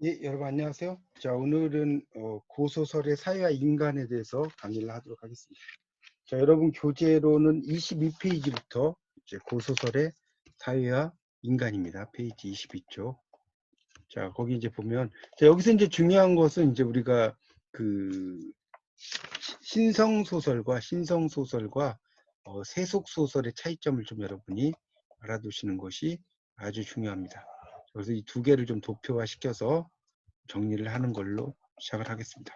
예, 여러분 안녕하세요. 자, 오늘은 고소설의 사회와 인간에 대해서 강의를 하도록 하겠습니다. 자, 여러분 교재로는 22페이지부터 이제 고소설의 사회와 인간입니다. 페이지 22쪽. 자, 거기 이제 보면, 자, 여기서 이제 중요한 것은 이제 우리가 그 신성소설과 신성소설과 세속소설의 차이점을 좀 여러분이 알아두시는 것이 아주 중요합니다. 그래서 이 두 개를 좀 도표화시켜서 정리를 하는 걸로 시작을 하겠습니다.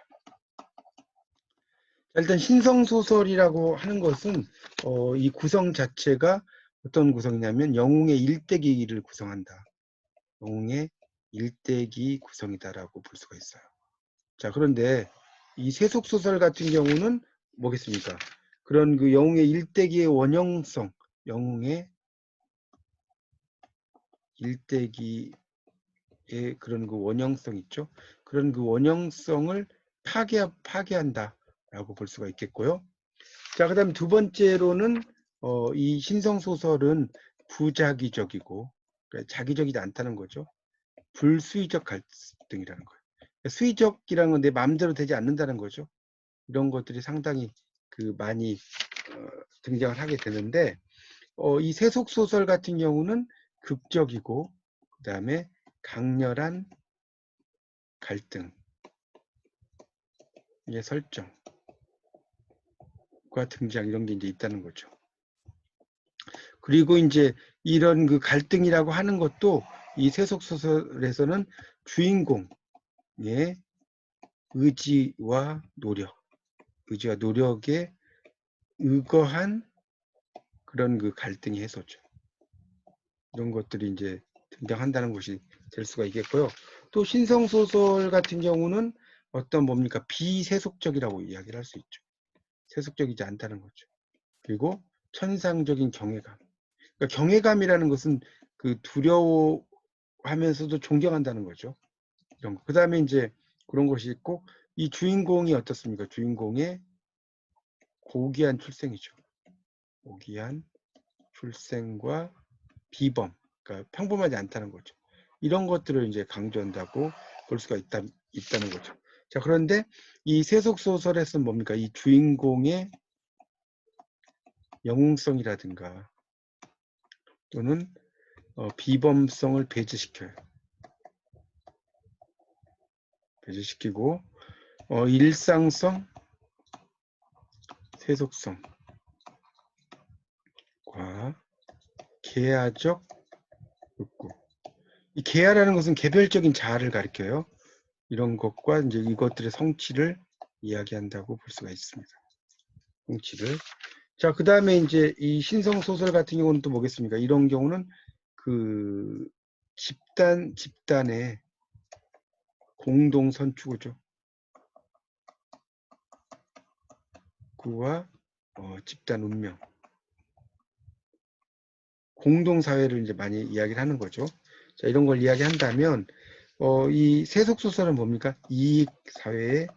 일단 신성소설이라고 하는 것은 이 구성 자체가 어떤 구성이냐면 영웅의 일대기를 구성한다. 영웅의 일대기 구성이다라고 볼 수가 있어요. 자, 그런데 이 세속소설 같은 경우는 뭐겠습니까? 그런 그 영웅의 일대기의 원형성, 영웅의 일대기의 그런 그 원형성 있죠? 그런 그 원형성을 파괴한다라고 볼 수가 있겠고요. 자, 그 다음 두 번째로는 이 신성소설은 부자기적이고 그러니까 자기적이지 않다는 거죠. 불수의적 갈등이라는 거예요. 수의적이라는 건 내 마음대로 되지 않는다는 거죠. 이런 것들이 상당히 그 많이 등장을 하게 되는데 이 세속소설 같은 경우는 극적이고 그 다음에 강렬한 갈등의 설정과 등장 이런 게 이제 있다는 거죠. 그리고 이제 이런 그 갈등이라고 하는 것도 이 세속소설에서는 주인공의 의지와 노력에 의거한 그런 그 갈등의 해소죠. 이런 것들이 이제 등장한다는 것이 될 수가 있겠고요. 또 신성소설 같은 경우는 어떤 뭡니까? 비세속적이라고 이야기를 할 수 있죠. 세속적이지 않다는 거죠. 그리고 천상적인 경외감. 그러니까 경외감이라는 것은 그 두려워하면서도 존경한다는 거죠. 이런 거. 그 다음에 이제 그런 것이 있고, 이 주인공이 어떻습니까? 주인공의 고귀한 출생이죠. 고귀한 출생과 비범, 그러니까 평범하지 않다는 거죠. 이런 것들을 이제 강조한다고 볼 수가 있다는 거죠. 자, 그런데 이 세속소설에서는 뭡니까? 이 주인공의 영웅성이라든가 또는 비범성을 배제시켜요. 배제시키고 일상성, 세속성과 계야적 욕구. 이 계야라는 것은 개별적인 자아를 가리켜요. 이런 것과 이제 이것들의 성취를 이야기한다고 볼 수가 있습니다. 성취를. 자, 그 다음에 이제 이 신성소설 같은 경우는 또 뭐겠습니까? 이런 경우는 그 집단의 공동 선추구죠. 그와 집단 운명. 공동사회를 이제 많이 이야기를 하는 거죠. 자, 이런 걸 이야기한다면, 이 세속소설은 뭡니까? 이익사회에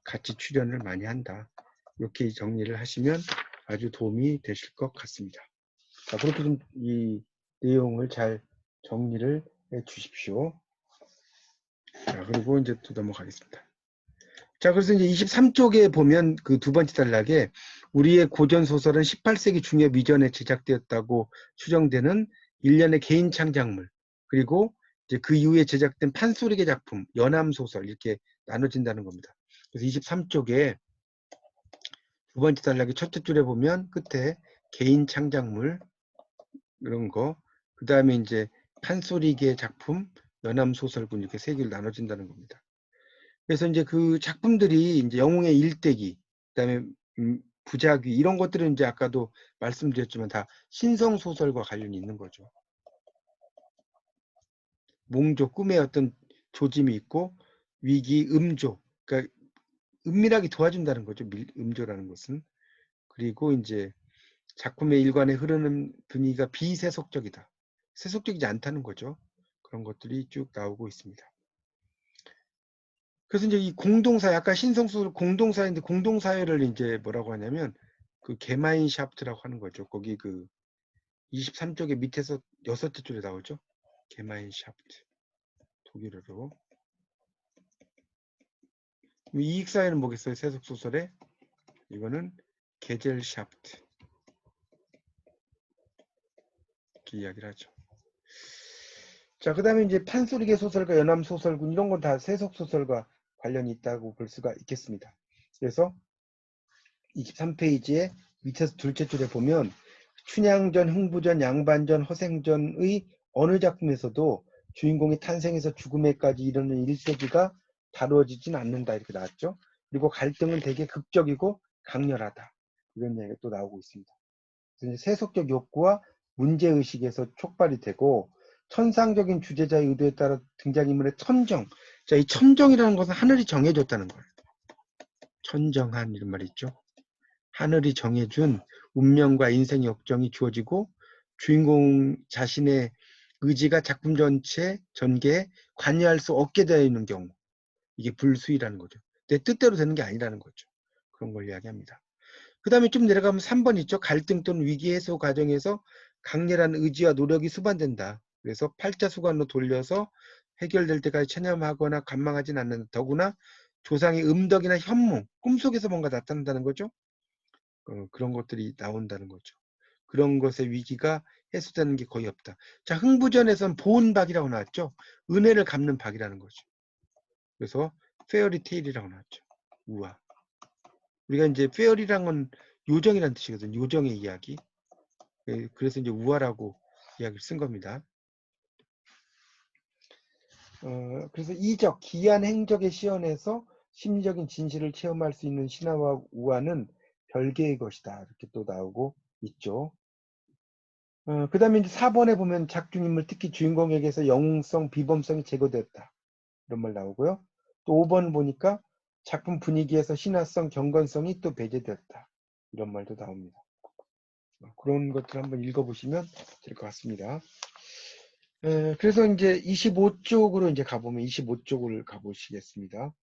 가치 출현을 많이 한다. 이렇게 정리를 하시면 아주 도움이 되실 것 같습니다. 자, 그렇게 좀 이 내용을 잘 정리를 해 주십시오. 자, 그리고 이제 또 넘어가겠습니다. 자, 그래서 이제 23쪽에 보면 그 두 번째 단락에 우리의 고전소설은 18세기 중엽 이전에 제작되었다고 추정되는 일련의 개인 창작물, 그리고 이제 그 이후에 제작된 판소리계 작품, 연암소설 이렇게 나눠진다는 겁니다. 그래서 23쪽에 두 번째 단락의 첫째 줄에 보면 끝에 개인 창작물 이런 거, 그 다음에 이제 판소리계 작품, 연암소설군 이렇게 세 개로 나눠진다는 겁니다. 그래서 이제 그 작품들이 이제 영웅의 일대기, 그다음에 부작위 이런 것들은 이제 아까도 말씀드렸지만 다 신성 소설과 관련이 있는 거죠. 몽조 꿈의 어떤 조짐이 있고 위기 음조, 그러니까 은밀하게 도와준다는 거죠. 음조라는 것은. 그리고 이제 작품의 일관에 흐르는 분위기가 비세속적이다. 세속적이지 않다는 거죠. 그런 것들이 쭉 나오고 있습니다. 그래서 이제 이 공동사회, 아까 신성소설 공동사회인데 공동사회를 이제 뭐라고 하냐면 그 게마인샤프트라고 하는 거죠. 거기 그 23쪽의 밑에서 6째 줄에 나오죠. 게마인샤프트. 독일어로. 이익사회는 뭐겠어요? 세속소설에 이거는 게젤샤프트 이렇게 이야기를 하죠. 자, 그 다음에 이제 판소리계 소설과 연암소설군 이런 건 다 세속소설과 관련이 있다고 볼 수가 있겠습니다. 그래서 23페이지에 밑에서 둘째 줄에 보면 춘향전, 흥부전, 양반전, 허생전의 어느 작품에서도 주인공이 탄생에서 죽음에까지 이르는 일세기가 다루어지진 않는다 이렇게 나왔죠. 그리고 갈등은 되게 극적이고 강렬하다 이런 얘기가 또 나오고 있습니다. 그래서 세속적 욕구와 문제의식에서 촉발이 되고 천상적인 주제자의 의도에 따라 등장인물의 천정. 자, 이 천정이라는 것은 하늘이 정해줬다는 거예요. 천정한 이런 말이 있죠. 하늘이 정해준 운명과 인생의 역정이 주어지고 주인공 자신의 의지가 작품 전개에 관여할 수 없게 되어 있는 경우 이게 불수의라는 거죠. 내 뜻대로 되는 게 아니라는 거죠. 그런 걸 이야기합니다. 그 다음에 좀 내려가면 3번 있죠. 갈등 또는 위기 해소 과정에서 강렬한 의지와 노력이 수반된다. 그래서 팔자수관로 돌려서 해결될 때까지 체념하거나 관망하진 않는다. 더구나 조상의 음덕이나 현몽, 꿈속에서 뭔가 나타난다는 거죠. 그런 것들이 나온다는 거죠. 그런 것의 위기가 해소되는 게 거의 없다. 자, 흥부전에서는 보은박이라고 나왔죠. 은혜를 갚는 박이라는 거죠. 그래서 페어리테일이라고 나왔죠. 우화. 우리가 이제 페어리란 건 요정이라는 뜻이거든요. 요정의 이야기. 그래서 이제 우화라고 이야기를 쓴 겁니다. 그래서 이적, 기이한 행적의 시연에서 심리적인 진실을 체험할 수 있는 신화와 우화는 별개의 것이다. 이렇게 또 나오고 있죠. 그 다음에 이제 4번에 보면 작중인물, 특히 주인공에게서 영웅성, 비범성이 제거됐다. 이런 말 나오고요. 또 5번 보니까 작품 분위기에서 신화성, 경건성이 또 배제되었다. 이런 말도 나옵니다. 그런 것들 한번 읽어보시면 될 것 같습니다. 그래서 이제 25쪽으로 이제 가보면 25쪽을 가보시겠습니다.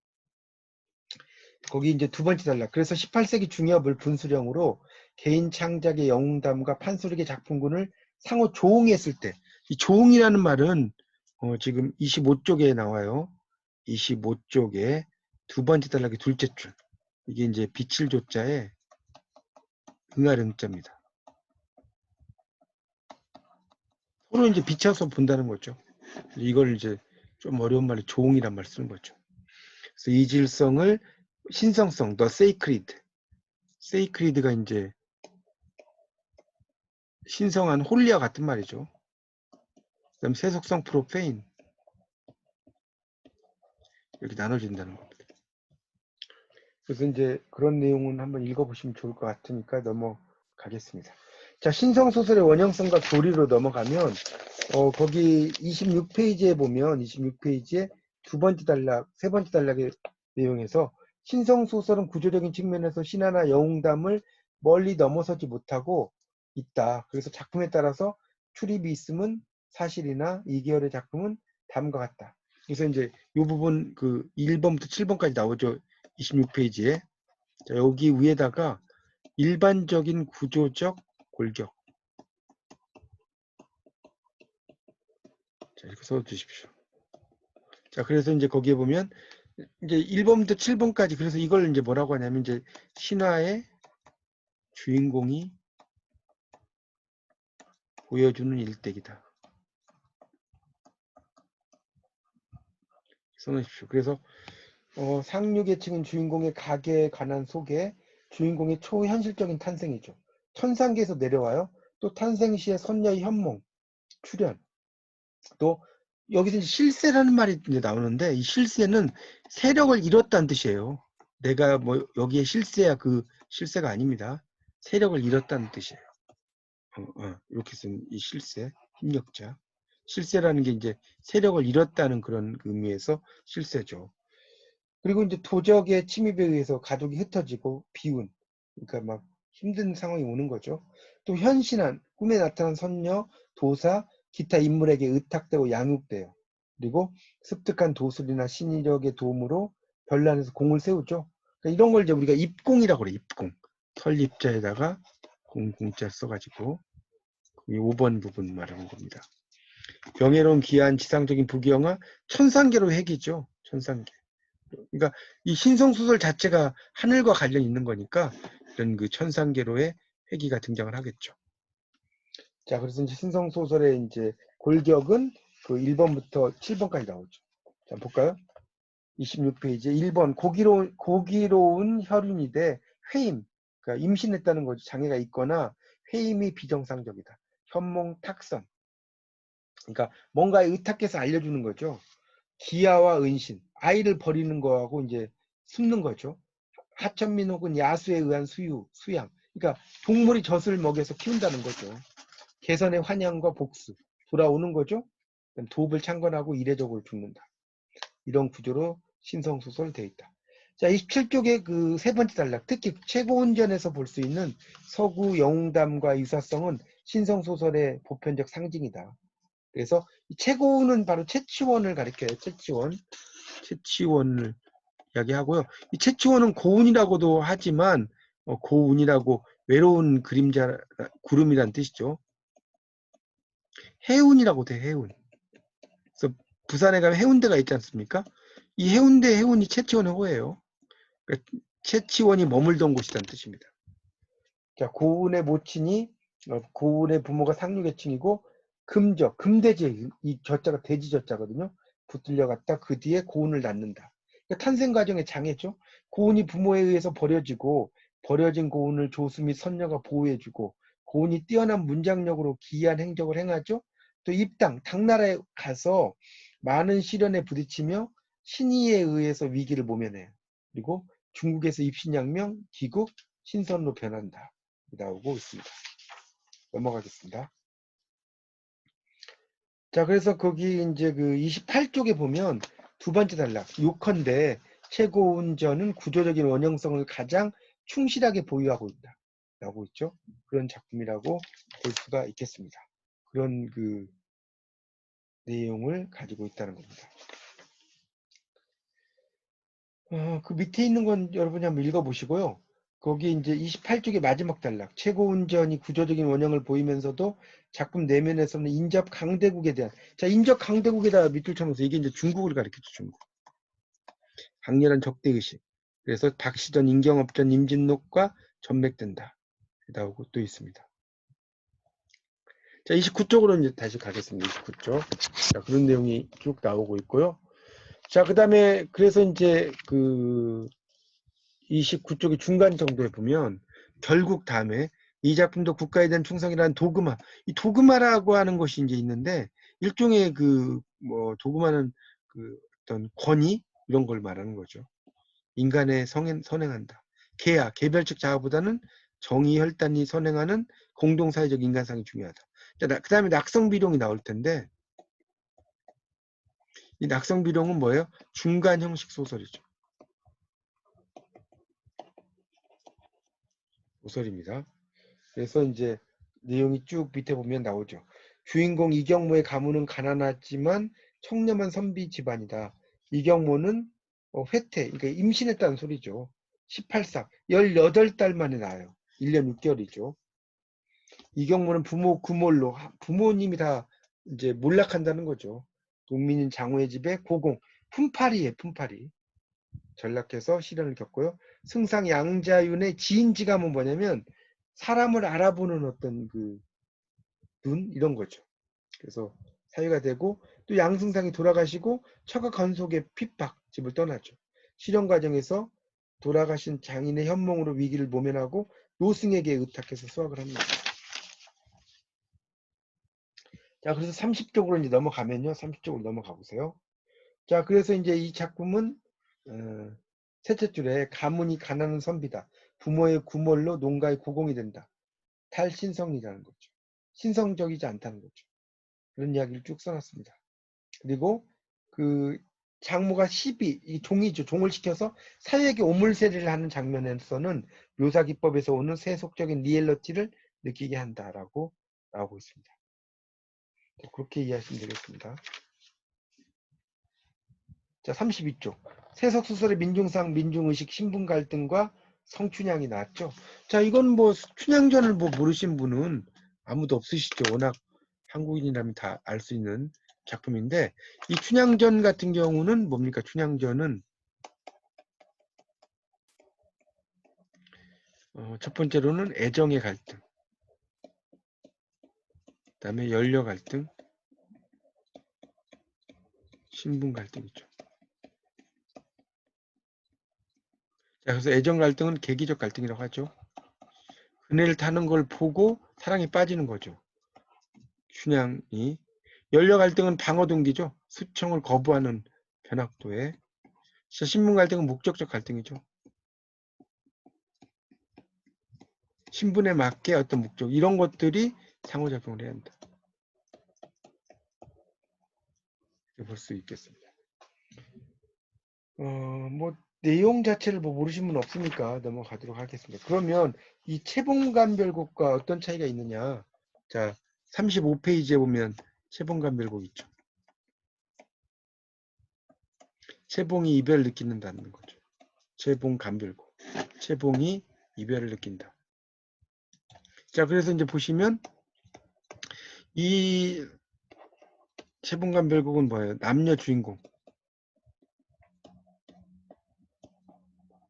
거기 이제 두 번째 단락. 그래서 18세기 중엽을 분수령으로 개인 창작의 영웅담과 판소리계 작품군을 상호 조응했을 때, 이 조응이라는 말은 지금 25쪽에 나와요. 25쪽에 두 번째 단락의 둘째 줄. 이게 이제 빛을 조자에 응할 응자입니다. 서로 이제 비춰서 본다는 거죠. 이걸 이제 좀 어려운 말로 조응이란 말 쓰는 거죠. 그래서 이질성을 신성성, the sacred, sacred가 이제 신성한 홀리와 같은 말이죠. 그다음 세속성 프로페인 이렇게 나눠진다는 겁니다. 그래서 이제 그런 내용은 한번 읽어보시면 좋을 것 같으니까 넘어가겠습니다. 자, 신성소설의 원형성과 교리로 넘어가면 거기 26페이지에 보면 26페이지에 두 번째 단락, 세 번째 단락의 내용에서 신성소설은 구조적인 측면에서 신화나 영웅담을 멀리 넘어서지 못하고 있다. 그래서 작품에 따라서 출입이 있음은 사실이나 이 계열의 작품은 다음과 같다. 그래서 이제 이 부분 그 1번부터 7번까지 나오죠. 26페이지에. 자, 여기 위에다가 일반적인 구조적 골격. 자, 이렇게 써 주십시오. 자, 그래서 이제 거기에 보면 이제 1번부터 7번까지 그래서 이걸 이제 뭐라고 하냐면 이제 신화의 주인공이 보여주는 일대기다. 써놓으십시오. 그래서 상류계층은 주인공의 가계에 관한 소개, 주인공의 초현실적인 탄생이죠. 천상계에서 내려와요. 또 탄생 시의 선녀의 현몽, 출현. 또 여기서 이제 실세라는 말이 이제 나오는데 이 실세는 세력을 잃었다는 뜻이에요. 내가 뭐 여기에 실세야 그 실세가 아닙니다. 세력을 잃었다는 뜻이에요. 이렇게 쓴 이 실세, 힘력자. 실세라는 게 이제 세력을 잃었다는 그런 의미에서 실세죠. 그리고 이제 도적의 침입에 의해서 가족이 흩어지고 비운, 그러니까 막 힘든 상황이 오는 거죠. 또 현신한, 꿈에 나타난 선녀, 도사, 기타 인물에게 의탁되고 양육돼요. 그리고 습득한 도술이나 신의력의 도움으로 별난에서 공을 세우죠. 그러니까 이런 걸 이제 우리가 입공이라고 그래, 입공. 설립자에다가 공자 써가지고 이 5번 부분 말하는 겁니다. 명예로운 기한 지상적인 부귀영화 천상계로 핵이죠. 천상계. 그러니까 이 신성소설 자체가 하늘과 관련이 있는 거니까 이런 그 천상계로의 회귀가 등장을 하겠죠. 자, 그래서 이제 신성소설의 이제 골격은 그 1번부터 7번까지 나오죠. 자, 볼까요? 26페이지 1번 고기로운 혈윤이 돼 회임, 그러니까 임신했다는 거죠. 장애가 있거나 회임이 비정상적이다. 현몽 탁선, 그러니까 뭔가에 의탁해서 알려주는 거죠. 기아와 은신, 아이를 버리는 거하고 이제 숨는 거죠. 하천민 혹은 야수에 의한 수양, 그러니까 동물이 젖을 먹여서 키운다는 거죠. 개선의 환양과 복수, 돌아오는 거죠. 도읍을 창건하고 이례적으로 죽는다. 이런 구조로 신성소설 되어 있다. 자, 27쪽의 그 세 번째 단락, 특히 최고운전에서 볼 수 있는 서구 영웅담과 유사성은 신성소설의 보편적 상징이다. 그래서 최고운은 바로 채치원을 가리켜요. 채치원을 이야기하고요. 이 채치원은 고운이라고도 하지만 고운이라고 외로운 그림자, 구름이란 뜻이죠. 해운이라고 돼, 해운. 그래서 부산에 가면 해운대가 있지 않습니까? 이 해운대 해운이 채치원의 호예요. 그러니까 채치원이 머물던 곳이라는 뜻입니다. 자, 고운의 모친이 고운의 부모가 상류계층이고 금적, 금대지, 이 저자가 돼지 저자거든요. 붙들려 갔다 그 뒤에 고운을 낳는다. 그러니까 탄생 과정의 장애죠. 고운이 부모에 의해서 버려지고 버려진 고운을 조수 및 선녀가 보호해주고 고운이 뛰어난 문장력으로 기이한 행적을 행하죠. 또 입당, 당나라에 가서 많은 시련에 부딪히며 신의에 의해서 위기를 모면해요. 그리고 중국에서 입신양명, 귀국, 신선으로 변한다. 나오고 있습니다. 넘어가겠습니다. 자, 그래서 거기 이제 그 28쪽에 보면 두 번째 단락, 요컨대 최고운전은 구조적인 원형성을 가장 충실하게 보유하고 있다. 라고 있죠. 그런 작품이라고 볼 수가 있겠습니다. 그런 그 내용을 가지고 있다는 겁니다. 그 밑에 있는 건 여러분이 한번 읽어보시고요. 거기 이제 28쪽의 마지막 단락, 최고운전이 구조적인 원형을 보이면서도 작품 내면에서는 인접 강대국에 대한, 자, 인접 강대국에다 밑줄 쳐면서 이게 이제 중국을 가리켰죠, 중국. 강렬한 적대의식. 그래서 박시전, 임경업전, 임진록과 전맥된다. 나오고 또 있습니다. 자, 29쪽으로 이제 다시 가겠습니다. 29쪽. 자, 그런 내용이 쭉 나오고 있고요. 자, 그 다음에 그래서 이제 그 29쪽의 중간 정도에 보면 결국 다음에 이 작품도 국가에 대한 충성이라는 도그마, 이 도그마라고 하는 것이 이제 있는데 일종의 그 뭐 도그마는 그 어떤 권위 이런 걸 말하는 거죠. 인간의 선행한다. 개별적 자아보다는 정의 혈단이 선행하는 공동사회적 인간상이 중요하다. 그 다음에 낙성비룡이 나올 텐데 이 낙성비룡은 뭐예요? 중간 형식 소설이죠. 소설입니다. 그래서 이제 내용이 쭉 밑에 보면 나오죠. 주인공 이경모의 가문은 가난하지만 청렴한 선비 집안이다. 이경모는 회태, 그러니까 임신했다는 소리죠. 18삭, 18달 만에 낳아요. 1년 6개월이죠. 이경모는 구몰로, 부모님이 다 이제 몰락한다는 거죠. 농민인 장우의 집에 고공, 품팔이에 품팔이. 전락해서 시련을 겪고요. 승상 양자윤의 지인지감은 뭐냐면 사람을 알아보는 어떤 그 눈 이런 거죠. 그래서 사유가 되고 또 양승상이 돌아가시고 처가 건속의 핍박 집을 떠나죠. 실현 과정에서 돌아가신 장인의 현몽으로 위기를 모면하고 노승에게 의탁해서 수학을 합니다. 자, 그래서 30쪽으로 이제 넘어가면요. 30쪽으로 넘어가 보세요. 자, 그래서 이제 이 작품은 셋째 줄에 가문이 가난한 선비다. 부모의 구몰로 농가의 고공이 된다. 탈신성이라는 거죠. 신성적이지 않다는 거죠. 그런 이야기를 쭉 써놨습니다. 그리고 그 장모가 시비, 이 종이죠. 종을 시켜서 사유에게 오물세리를 하는 장면에서는 묘사기법에서 오는 세속적인 리얼리티를 느끼게 한다라고 나오고 있습니다. 그렇게 이해하시면 되겠습니다. 자, 32쪽. 세속소설의 민중상, 민중의식, 신분 갈등과 성춘향이 나왔죠. 자, 이건 뭐 춘향전을 뭐 모르신 분은 아무도 없으시죠. 워낙 한국인이라면 다 알 수 있는 작품인데 이 춘향전 같은 경우는 뭡니까? 춘향전은 첫 번째로는 애정의 갈등, 그다음에 연려 갈등, 신분 갈등이죠. 자, 그래서 애정 갈등은 계기적 갈등이라고 하죠. 그네를 타는 걸 보고 사랑에 빠지는 거죠. 춘향이. 연려 갈등은 방어 동기죠. 수청을 거부하는 변학도에. 신분 갈등은 목적적 갈등이죠. 신분에 맞게 어떤 목적, 이런 것들이 상호작용을 해야 한다. 이렇게 볼 수 있겠습니다. 뭐 내용 자체를 뭐 모르신 분 없으니까 넘어가도록 하겠습니다. 그러면 이 채봉감별곡과 어떤 차이가 있느냐? 자, 35페이지에 보면 채봉감별곡 있죠. 채봉이 이별을 느끼는다는 거죠. 채봉감별곡. 채봉이 이별을 느낀다. 자, 그래서 이제 보시면 이 채봉감별곡은 뭐예요? 남녀 주인공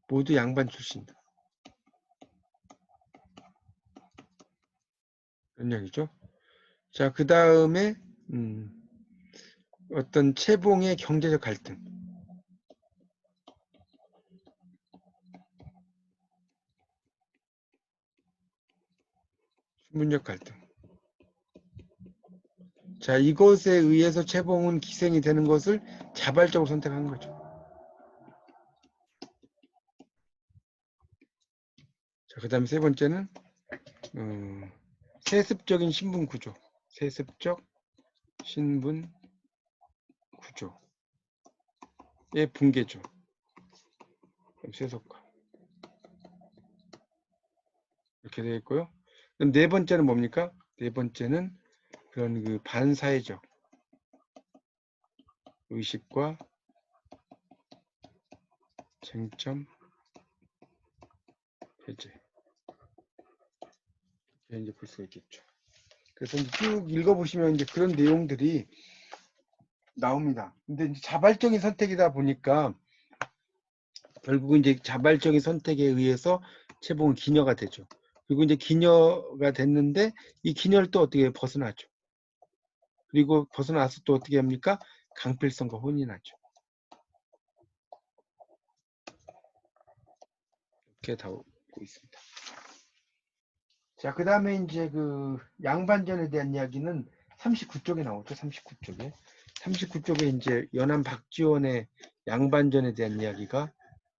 모두 양반 출신이다. 그런 얘기죠. 자, 그 다음에 어떤 채봉의 경제적 갈등. 신분적 갈등. 자, 이것에 의해서 채봉은 기생이 되는 것을 자발적으로 선택한 거죠. 자, 그 다음에 세 번째는 세습적인 신분 구조. 세습적 신분 구조의 붕괴죠. 세속화. 이렇게 되어 있고요. 그럼 네 번째는 뭡니까? 네 번째는 그런 그 반사회적 의식과 쟁점 해제. 이렇게 이제 볼 수가 있겠죠. 그래서 이제 쭉 읽어보시면 이제 그런 내용들이 나옵니다. 근데 이제 자발적인 선택이다 보니까 결국은 이제 자발적인 선택에 의해서 채봉은 기녀가 되죠. 그리고 이제 기녀가 됐는데 이 기녀를 또 어떻게 벗어나죠. 그리고 벗어나서 또 어떻게 합니까? 강필성과 혼인하죠. 이렇게 나오고 있습니다. 자, 그 다음에 이제 그 양반전에 대한 이야기는 39쪽에 나오죠. 39쪽에. 39쪽에 이제 연안 박지원의 양반전에 대한 이야기가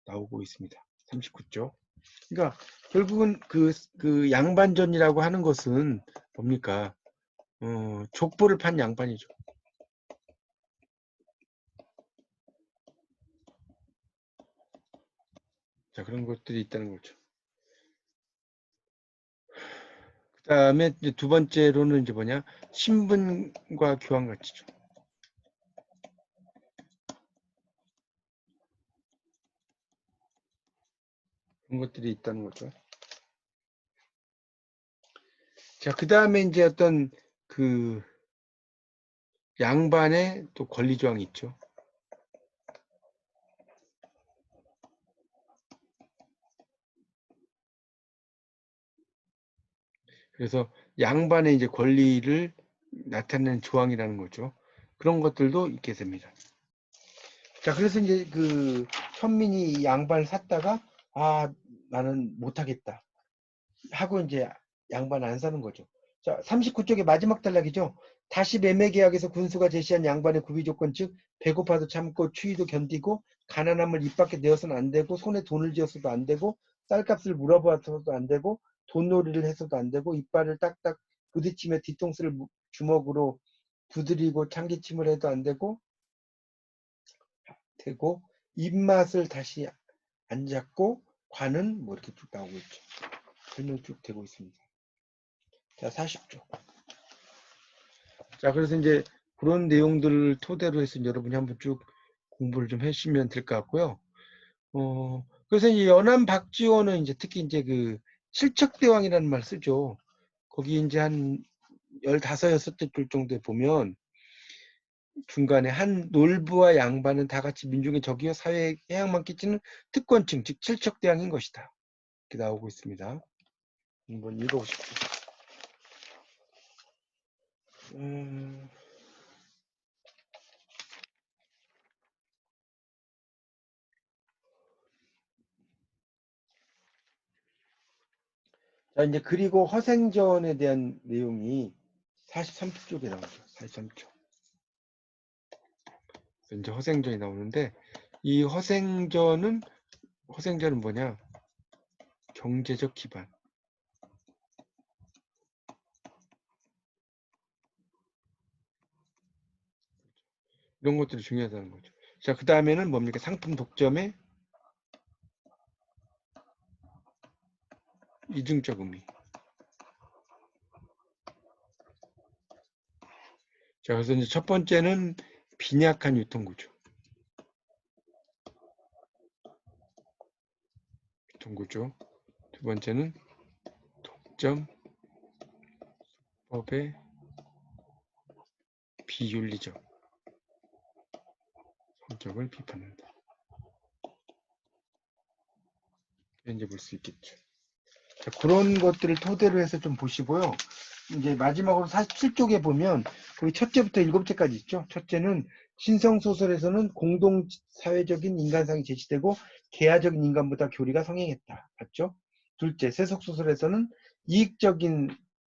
나오고 있습니다. 39쪽. 그러니까 결국은 그 양반전이라고 하는 것은 뭡니까? 족보를 판 양반이죠. 자, 그런 것들이 있다는 거죠. 그 다음에 이제 두 번째로는 이제 뭐냐? 신분과 교환 가치죠. 그런 것들이 있다는 거죠. 자, 그 다음에 이제 어떤 그 양반의 또 권리 조항이 있죠. 그래서 양반의 이제 권리를 나타내는 조항이라는 거죠. 그런 것들도 있게 됩니다. 자, 그래서 이제 그 현민이 이 양반을 샀다가 나는 못하겠다 하고 이제 양반 안 사는 거죠. 자, 39쪽의 마지막 단락이죠. 다시 매매 계약에서 군수가 제시한 양반의 구비 조건 즉 배고파도 참고 추위도 견디고 가난함을 입 밖에 내어서는 안 되고 손에 돈을 쥐었어도 안 되고 쌀값을 물어봐서도 안 되고 돈놀이를 해서도 안 되고 이빨을 딱딱 부딪히며 뒤통수를 주먹으로 두드리고 참기침을 해도 안 되고 입맛을 다시 안 잡고 관은 뭐 이렇게 쭉 나오고 있죠. 설명 쭉 되고 있습니다. 자, 40쪽. 자, 그래서 이제 그런 내용들을 토대로 해서 여러분이 한번 쭉 공부를 좀 해주시면 될 것 같고요. 그래서 이제 연안 박지원은 이제 특히 이제 그 칠척대왕이라는 말 쓰죠. 거기 이제 한 15, 6줄 정도에 보면 중간에 한 놀부와 양반은 다 같이 민중의 적이요 사회에 해악만 끼치는 특권층, 즉 칠척대왕인 것이다. 이렇게 나오고 있습니다. 한번 읽어보십시오. 자, 이제 그리고 허생전에 대한 내용이 43쪽에 나오죠. 43쪽. 이제 허생전이 나오는데 이 허생전은 뭐냐? 경제적 기반. 이런 것들이 중요하다는 거죠. 자, 그 다음에는 뭡니까? 상품 독점의 이중적 의미. 자, 그래서 이제 첫 번째는 빈약한 유통구조. 두 번째는 독점 법의 비윤리적 성격을 비판한다. 이제 볼 수 있겠죠. 자, 그런 것들을 토대로 해서 좀 보시고요. 이제 마지막으로 47쪽에 보면 거기 첫째부터 7제까지 있죠. 첫째는 신성소설에서는 공동사회적인 인간상이 제시되고 개화적인 인간보다 교리가 성행했다. 봤죠? 둘째, 세속소설에서는 이익적인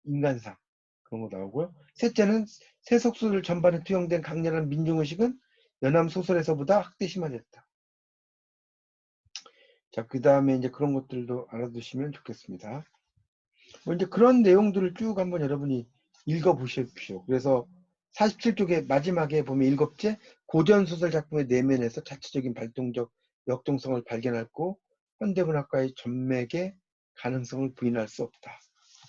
인간상 그런 거 나오고요. 셋째는 세속소설 전반에 투영된 강렬한 민중의식은 연암소설에서보다 확대 심화됐다. 자, 그 다음에 이제 그런 것들도 알아두시면 좋겠습니다. 뭐 이제 그런 내용들을 쭉 한번 여러분이 읽어보십시오. 그래서 47쪽의 마지막에 보면 7째, 고전소설 작품의 내면에서 자체적인 발동적 역동성을 발견하고 현대문학과의 전맥의 가능성을 부인할 수 없다.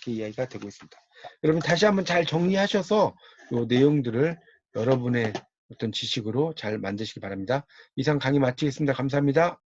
이렇게 이야기가 되고 있습니다. 여러분 다시 한번 잘 정리하셔서 이 내용들을 여러분의 어떤 지식으로 잘 만드시기 바랍니다. 이상 강의 마치겠습니다. 감사합니다.